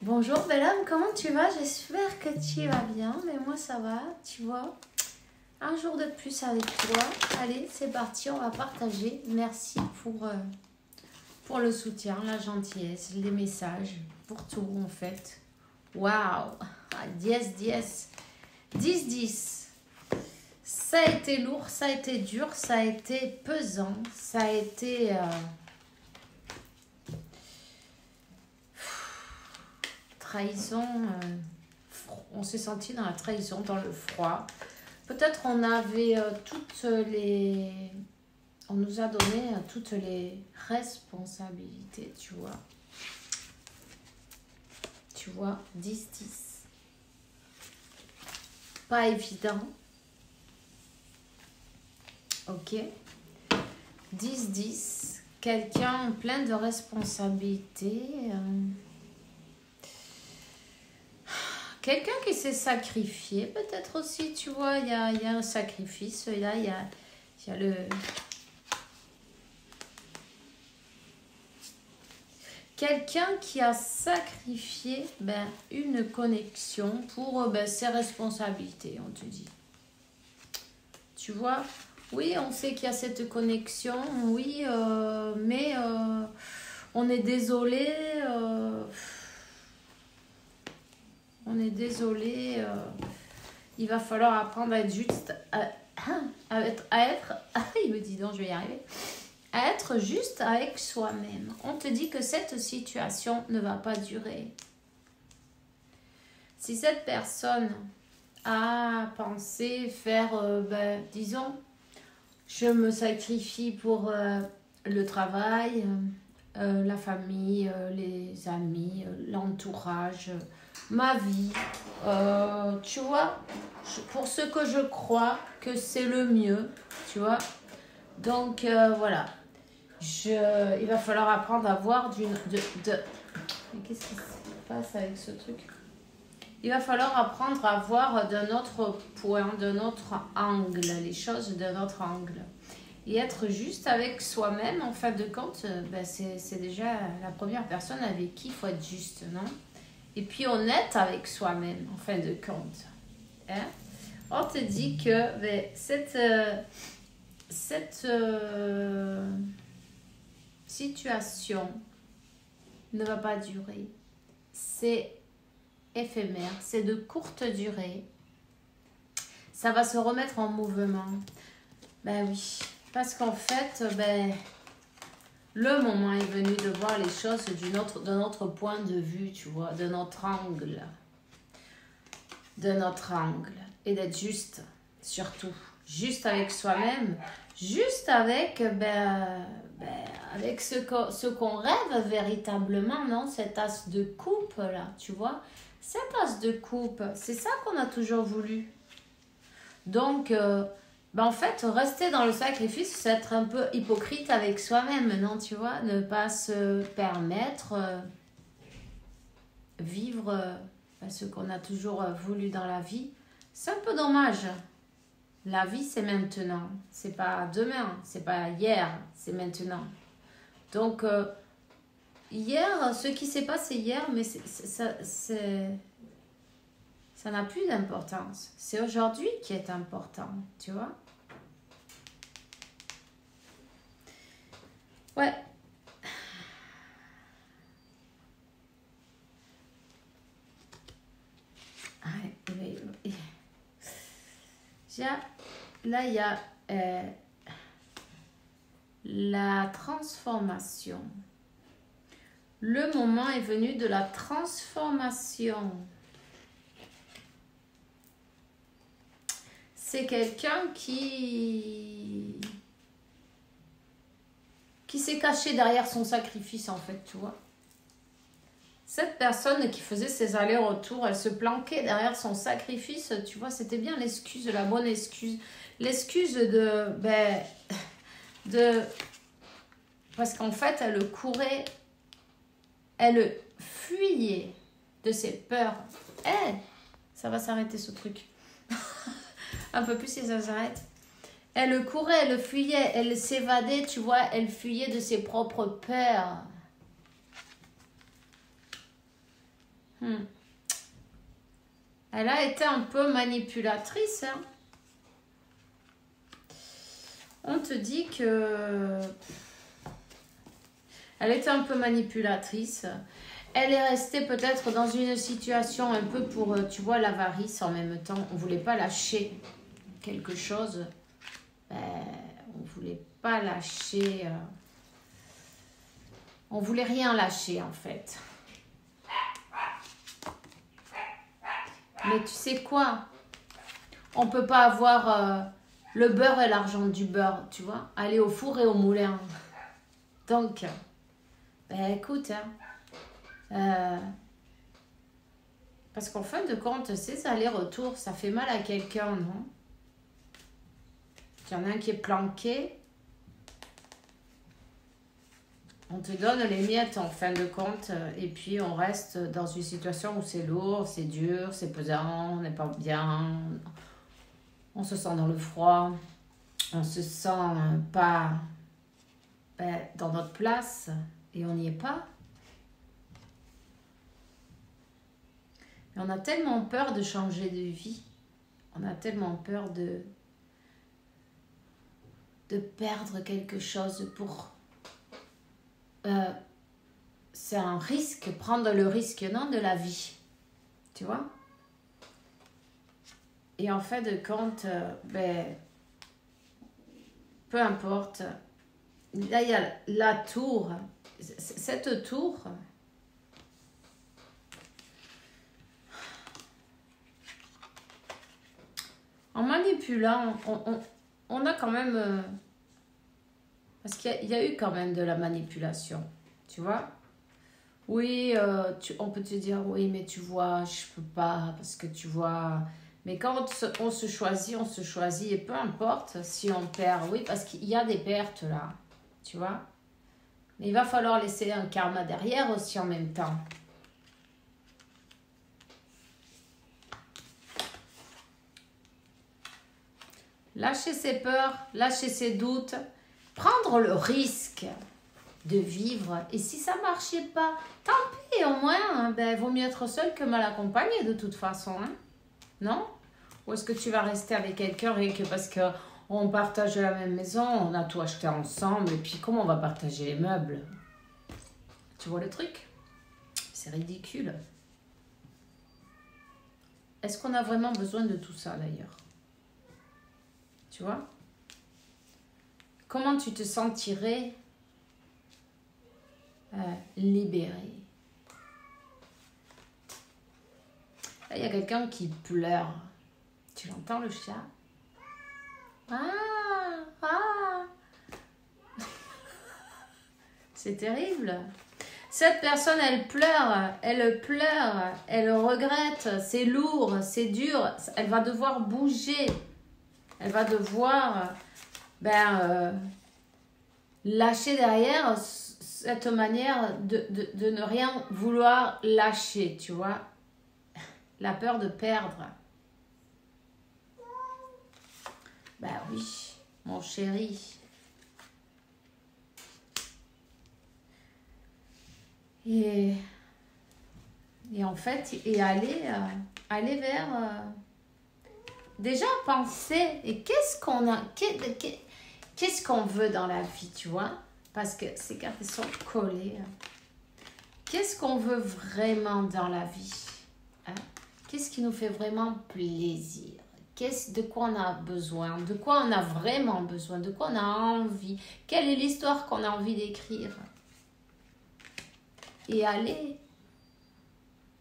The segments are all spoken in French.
Bonjour bel homme, comment tu vas? J'espère que tu vas bien, mais moi ça va, tu vois. Un jour de plus avec toi. Allez, c'est parti, on va partager. Merci pour le soutien, la gentillesse, les messages, pour tout en fait. Waouh! 10, 10, 10, 10. Ça a été lourd, ça a été dur, ça a été pesant, ça a été... trahison, on s'est senti dans la trahison, dans le froid. Peut-être on avait toutes les... On nous a donné toutes les responsabilités, tu vois. Tu vois, 10, 10. Pas évident. Ok. 10, 10. Quelqu'un plein de responsabilités. Quelqu'un qui s'est sacrifié, peut-être aussi, tu vois, il y a un sacrifice, là, il y a le... Quelqu'un qui a sacrifié une connexion pour ses responsabilités, on te dit. Tu vois, oui, on sait qu'il y a cette connexion, oui, mais on est désolé... On est désolé, il va falloir apprendre à être juste, il me dit non, je vais y arriver, à être juste avec soi-même. On te dit que cette situation ne va pas durer. Si cette personne a pensé faire, disons, je me sacrifie pour le travail, la famille, les amis, l'entourage, ma vie, tu vois, pour ce que je crois que c'est le mieux, tu vois. Donc voilà, il va falloir apprendre à voir mais qu'est-ce qui se passe avec ce truc? Il va falloir apprendre à voir d'un autre point, d'un autre angle, les choses d'un autre angle. Et être juste avec soi-même, en fin de compte, c'est déjà la première personne avec qui il faut être juste, non? Et puis honnête avec soi-même, en fin de compte. Hein? On te dit que cette situation ne va pas durer. C'est éphémère, c'est de courte durée. Ça va se remettre en mouvement. Ben oui, parce qu'en fait, le moment est venu de voir les choses d'un autre point de vue, tu vois, de notre angle. De notre angle. Et d'être juste, surtout. Juste avec soi-même. Juste avec, avec ce qu'on rêve véritablement, non? Cet as de coupe, là, tu vois. Cet as de coupe, c'est ça qu'on a toujours voulu. Donc... en fait, rester dans le sacrifice, c'est être un peu hypocrite avec soi-même, non, tu vois, ne pas se permettre vivre ce qu'on a toujours voulu dans la vie. C'est un peu dommage. La vie, c'est maintenant. C'est pas demain, c'est pas hier, c'est maintenant. Donc, hier, ce qui s'est passé hier, mais ça n'a plus d'importance. C'est aujourd'hui qui est important, tu vois. Ouais. Là, il y a la transformation. Le moment est venu de la transformation. C'est quelqu'un qui s'est caché derrière son sacrifice, en fait, tu vois. Cette personne qui faisait ses allers-retours, elle se planquait derrière son sacrifice, tu vois, c'était bien l'excuse, la bonne excuse. L'excuse parce qu'en fait, elle courait, elle fuyait de ses peurs. Ça va s'arrêter ce truc. Un peu plus si ça s'arrête. Elle courait, elle fuyait, elle s'évadait, tu vois, elle fuyait de ses propres peurs. Elle a été un peu manipulatrice. Hein. On te dit que... Elle était un peu manipulatrice. Elle est restée peut-être dans une situation un peu pour, tu vois, l'avarice en même temps. On ne voulait pas lâcher quelque chose. On ne voulait pas lâcher... On voulait rien lâcher en fait. Mais tu sais quoi? On peut pas avoir le beurre et l'argent du beurre, tu vois? Aller au four et au moulin. Donc, écoute, parce qu'en fin de compte, ces allers-retours, ça fait mal à quelqu'un, non? Il y en a un qui est planqué. On te donne les miettes en fin de compte et puis on reste dans une situation où c'est lourd, c'est dur, c'est pesant, on n'est pas bien, on se sent dans le froid, on se sent pas dans notre place et on n'y est pas. Et on a tellement peur de changer de vie, on a tellement peur de perdre quelque chose pour... c'est un risque, prendre le risque, non, de la vie, tu vois. Et en fait de compte, peu importe, là il y a la tour, cette tour, en manipulant, on a quand même... Parce qu'il y a eu quand même de la manipulation, tu vois. Oui, on peut te dire, oui, mais tu vois, je peux pas, parce que tu vois... Mais quand on se choisit, et peu importe si on perd, oui, parce qu'il y a des pertes là, tu vois. Mais il va falloir laisser un karma derrière aussi en même temps. Lâcher ses peurs, lâcher ses doutes, prendre le risque de vivre. Et si ça ne marchait pas, tant pis, au moins, vaut mieux être seul que mal accompagné de toute façon. Hein? Non? Ou est-ce que tu vas rester avec quelqu'un rien que parce qu'on partage la même maison, on a tout acheté ensemble, et puis comment on va partager les meubles? Tu vois le truc? C'est ridicule. Est-ce qu'on a vraiment besoin de tout ça d'ailleurs? Tu vois? Comment tu te sentirais libéré? Là, il y a quelqu'un qui pleure. Tu l'entends, le chat? C'est terrible. Cette personne, elle pleure, elle regrette, c'est lourd, c'est dur. Elle va devoir bouger. Elle va devoir lâcher derrière cette manière de ne rien vouloir lâcher, tu vois. La peur de perdre. Oui, mon chéri. Et en fait, aller vers... déjà penser, et qu'est-ce qu'on a... Qu'est-ce qu'on veut dans la vie, tu vois? Parce que ces cartes sont collées. Qu'est-ce qu'on veut vraiment dans la vie? Hein? Qu'est-ce qui nous fait vraiment plaisir? De quoi on a besoin? De quoi on a vraiment besoin? De quoi on a envie? Quelle est l'histoire qu'on a envie d'écrire? Et aller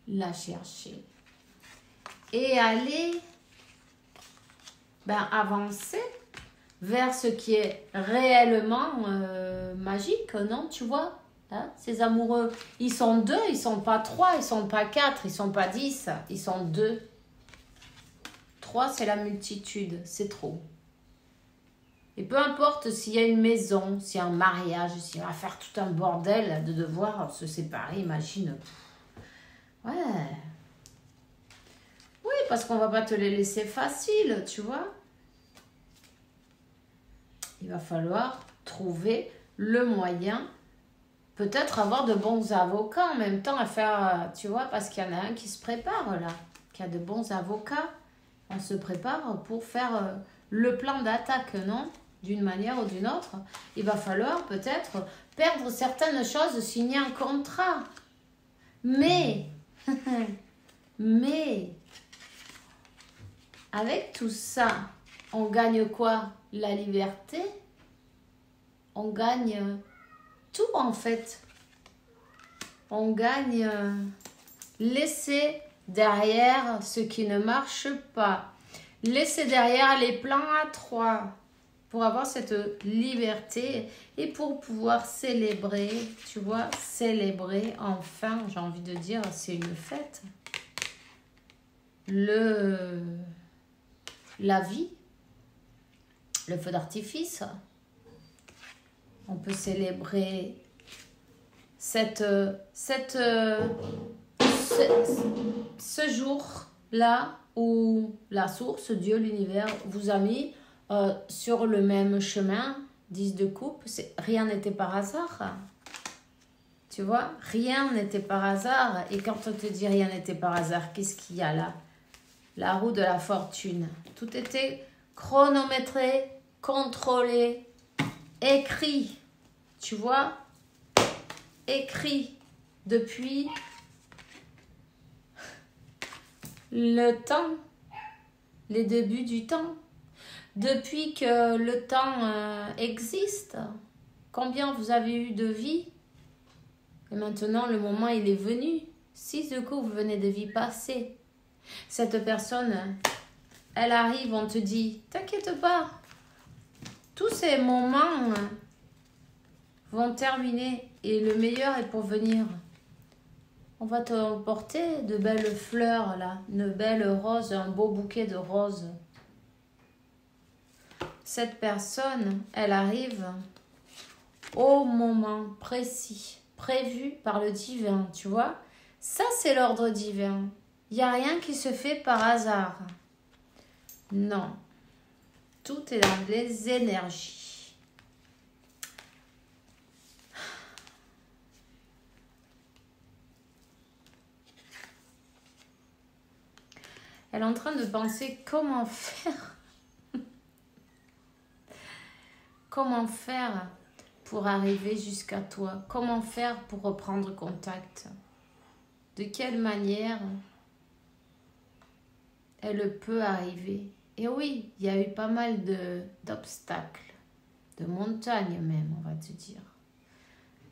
la chercher. Et aller avancer vers ce qui est réellement magique, non? Tu vois, hein? Ces amoureux, ils sont deux, ils sont pas trois, ils sont pas quatre, ils sont pas 10, ils sont deux. 3, c'est la multitude, c'est trop. Et peu importe s'il y a une maison, s'il y a un mariage, s'il va faire tout un bordel de devoir se séparer, imagine. Ouais. Oui, parce qu'on va pas te les laisser facile, tu vois. Il va falloir trouver le moyen peut-être avoir de bons avocats en même temps à faire, tu vois, parce qu'il y en a un qui se prépare là, qui a de bons avocats. On se prépare pour faire le plan d'attaque, non? D'une manière ou d'une autre. Il va falloir peut-être perdre certaines choses, signer un contrat. Mais, mais, avec tout ça, on gagne quoi? La liberté. On gagne tout en fait. On gagne laisser derrière ce qui ne marche pas. Laisser derrière les plans à trois pour avoir cette liberté et pour pouvoir célébrer, tu vois, célébrer enfin, j'ai envie de dire, c'est une fête. La vie, le feu d'artifice. On peut célébrer ce jour-là où la source, Dieu, l'univers, vous a mis sur le même chemin, 10 de coupe. Rien n'était par hasard. Tu vois, rien n'était par hasard. Et quand on te dit rien n'était par hasard, qu'est-ce qu'il y a là? La roue de la fortune. Tout était chronométré, contrôlé, écrit. Tu vois, écrit depuis le temps, les débuts du temps, depuis que le temps existe. Combien vous avez eu de vies? Et maintenant, le moment, il est venu. Si du coup, vous venez de vie passée, cette personne, elle arrive, on te dit, t'inquiète pas, tous ces moments vont terminer et le meilleur est pour venir. On va te porter de belles fleurs là, une belle rose, un beau bouquet de roses. Cette personne, elle arrive au moment précis, prévu par le divin, tu vois. Ça, c'est l'ordre divin. Il n'y a rien qui se fait par hasard. Non. Tout est dans les énergies. Elle est en train de penser comment faire. Comment faire pour arriver jusqu'à toi? Comment faire pour reprendre contact? De quelle manière elle peut arriver? Et oui, il y a eu pas mal d'obstacles, de montagnes même, on va te dire.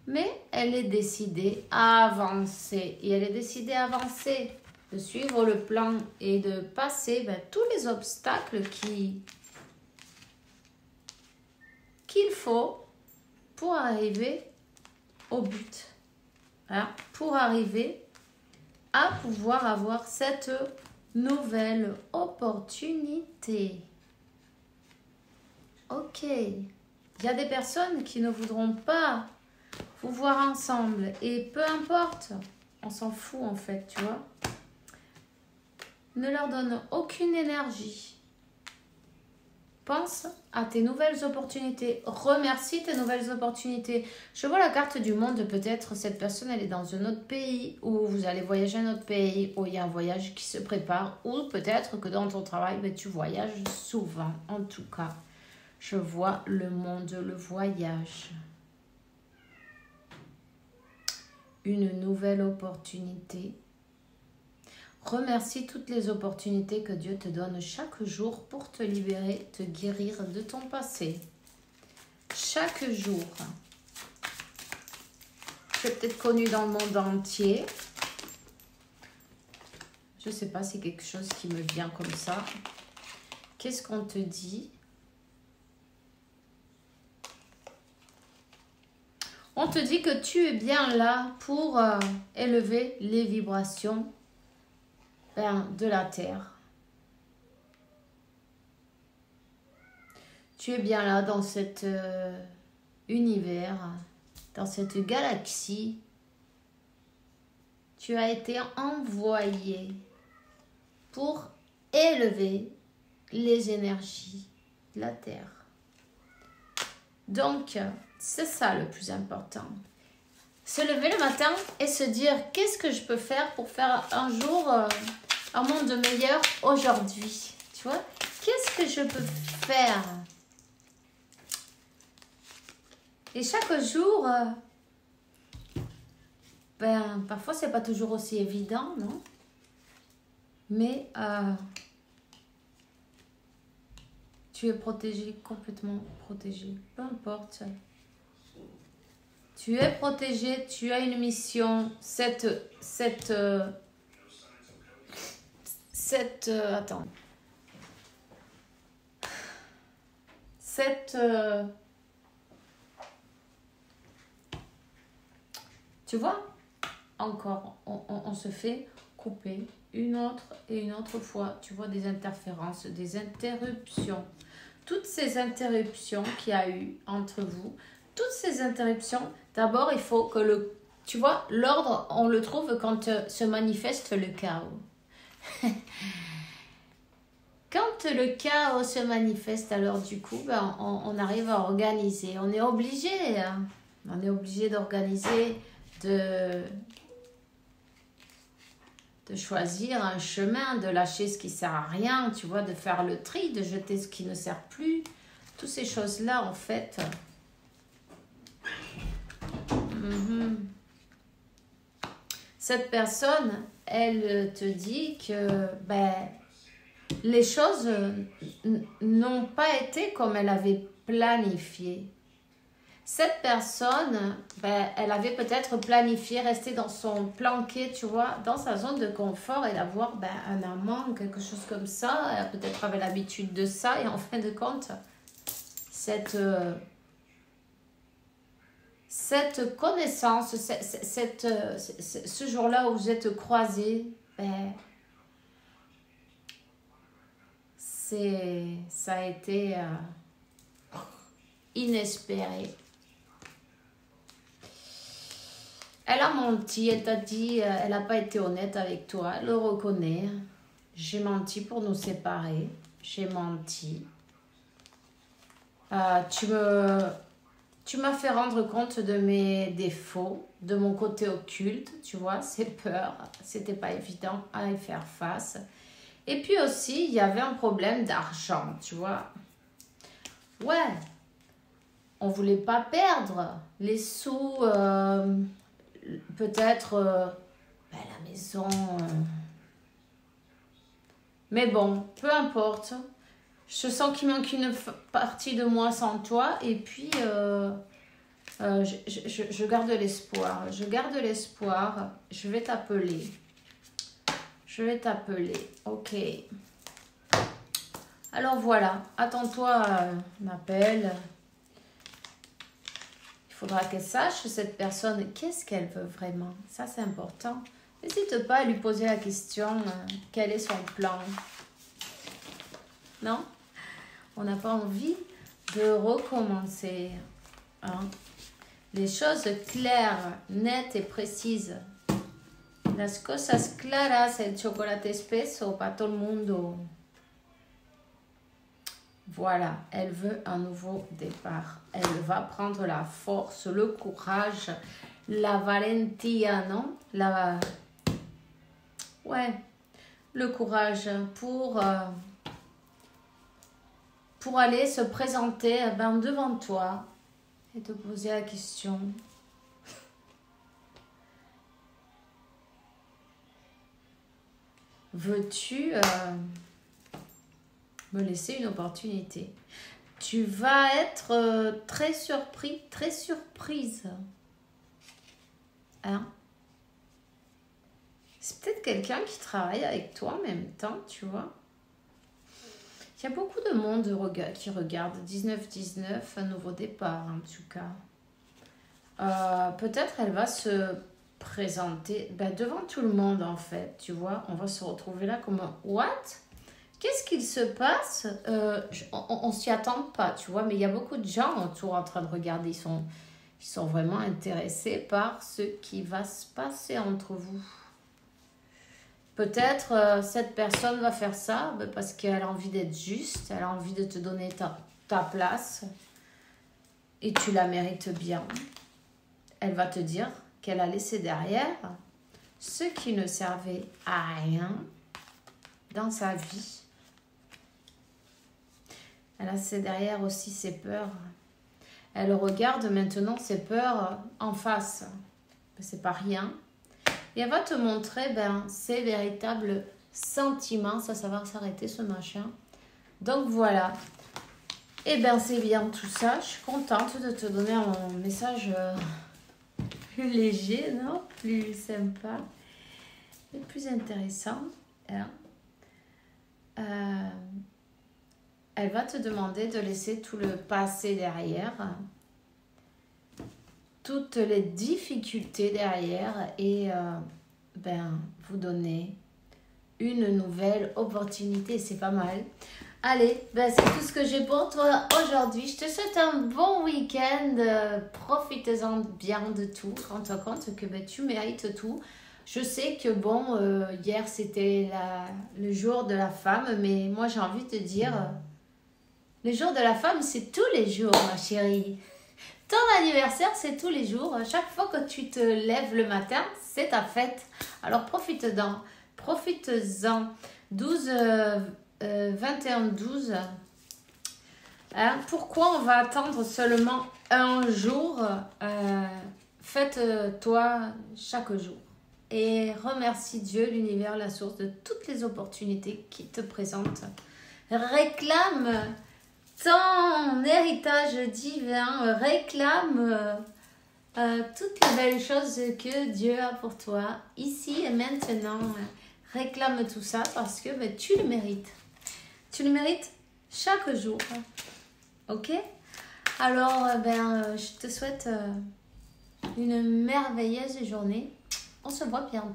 Mais elle est décidée à avancer. Et elle est décidée à avancer, de suivre le plan et de passer tous les obstacles qu'il faut pour arriver au but. Hein? Pour arriver à pouvoir avoir cette nouvelle opportunité. Ok. Il y a des personnes qui ne voudront pas vous voir ensemble. Et peu importe, on s'en fout en fait, tu vois. Ne leur donne aucune énergie. Pense à tes nouvelles opportunités. Remercie tes nouvelles opportunités. Je vois la carte du monde. Peut-être cette personne, elle est dans un autre pays ou vous allez voyager à un autre pays où il y a un voyage qui se prépare. Ou peut-être que dans ton travail, tu voyages souvent. En tout cas, je vois le monde, le voyage. Une nouvelle opportunité. Remercie toutes les opportunités que Dieu te donne chaque jour pour te libérer, te guérir de ton passé. Chaque jour. Tu es peut-être connu dans le monde entier. Je ne sais pas, c'est quelque chose qui me vient comme ça. Qu'est-ce qu'on te dit? On te dit que tu es bien là pour élever les vibrations de la Terre. Tu es bien là dans cet univers, dans cette galaxie. Tu as été envoyé pour élever les énergies de la Terre. Donc, c'est ça le plus important. Se lever le matin et se dire qu'est-ce que je peux faire pour faire un jour, un monde meilleur aujourd'hui. Tu vois, qu'est-ce que je peux faire? Et chaque jour, parfois c'est pas toujours aussi évident, non? Mais tu es protégé, complètement protégé. Peu importe. Tu es protégé, tu as une mission. Attends. Tu vois, encore, on se fait couper une autre et une autre fois. Tu vois, des interférences, des interruptions. Toutes ces interruptions qu'il y a eu entre vous, toutes ces interruptions, d'abord, il faut que tu vois, l'ordre, on le trouve quand se manifeste le chaos. Quand le chaos se manifeste, alors du coup, on arrive à organiser. On est obligé, hein. On est obligé d'organiser, de choisir un chemin, de lâcher ce qui ne sert à rien, tu vois, de faire le tri, de jeter ce qui ne sert plus. Toutes ces choses-là, en fait. Cette personne, elle te dit que les choses n'ont pas été comme elle avait planifié. Cette personne, elle avait peut-être planifié rester dans son planqué, tu vois, dans sa zone de confort et d'avoir un amant, quelque chose comme ça. Elle peut-être avait l'habitude de ça et en fin de compte, cette connaissance, ce jour-là où vous êtes croisés, ça a été inespéré. Elle a menti, elle t'a dit, elle n'a pas été honnête avec toi, elle le reconnaît. J'ai menti pour nous séparer, j'ai menti. Tu m'as fait rendre compte de mes défauts, de mon côté occulte, tu vois, ces peurs, c'était pas évident à y faire face. Et puis aussi, il y avait un problème d'argent, tu vois. Ouais, on voulait pas perdre les sous, peut-être la maison. Mais bon, peu importe. Je sens qu'il manque une partie de moi sans toi. Et puis, je garde l'espoir. Je garde l'espoir. Je vais t'appeler. Ok. Alors voilà. Attends-toi à un appel. Il faudra qu'elle sache, cette personne, qu'est-ce qu'elle veut vraiment. Ça, c'est important. N'hésite pas à lui poser la question, quel est son plan. Non? On n'a pas envie de recommencer. Hein? Les choses claires, nettes et précises. Las cosas claras, el chocolate espeso, para todo el mundo. Voilà, elle veut un nouveau départ. Elle va prendre la force, le courage, la valentia, non? Ouais, le courage pour aller se présenter devant toi et te poser la question. Veux-tu me laisser une opportunité? Tu vas être très surpris, très surprise. Hein? C'est peut-être quelqu'un qui travaille avec toi en même temps, tu vois. Il y a beaucoup de monde qui regarde 19-19, un nouveau départ en tout cas. Peut-être elle va se présenter devant tout le monde en fait, tu vois. On va se retrouver là comme un « What ?» Qu'est-ce qu'il se passe? On s'y attend pas, tu vois, mais il y a beaucoup de gens autour en train de regarder. Ils sont vraiment intéressés par ce qui va se passer entre vous. Peut-être cette personne va faire ça parce qu'elle a envie d'être juste, elle a envie de te donner ta place et tu la mérites bien. Elle va te dire qu'elle a laissé derrière, ce qui ne servait à rien dans sa vie. Elle a laissé derrière aussi ses peurs. Elle regarde maintenant ses peurs en face. C'est pas rien. Et elle va te montrer ses véritables sentiments. Ça va s'arrêter ce machin. Donc voilà. Et c'est bien tout ça. Je suis contente de te donner un message plus léger, non? Plus sympa. Et plus intéressant. Hein? Elle va te demander de laisser tout le passé derrière. Toutes les difficultés derrière. Et vous donner une nouvelle opportunité. C'est pas mal. Allez, c'est tout ce que j'ai pour toi aujourd'hui. Je te souhaite un bon week-end. Profite-en bien de tout. Rends-toi compte que tu mérites tout. Je sais que hier c'était le jour de la femme, mais moi j'ai envie de te dire, le jour de la femme c'est tous les jours, ma chérie. Ton anniversaire c'est tous les jours. Chaque fois que tu te lèves le matin, c'est ta fête. Alors profite-en. Profite-en. 21-12. Pourquoi on va attendre seulement un jour? Fête-toi chaque jour. Et remercie Dieu, l'univers, la source de toutes les opportunités qui te présentent. Réclame ton héritage divin. Réclame toutes les belles choses que Dieu a pour toi, ici et maintenant. Réclame tout ça parce que tu le mérites. Tu le mérites chaque jour. Ok? Alors, je te souhaite une merveilleuse journée. On se voit bientôt.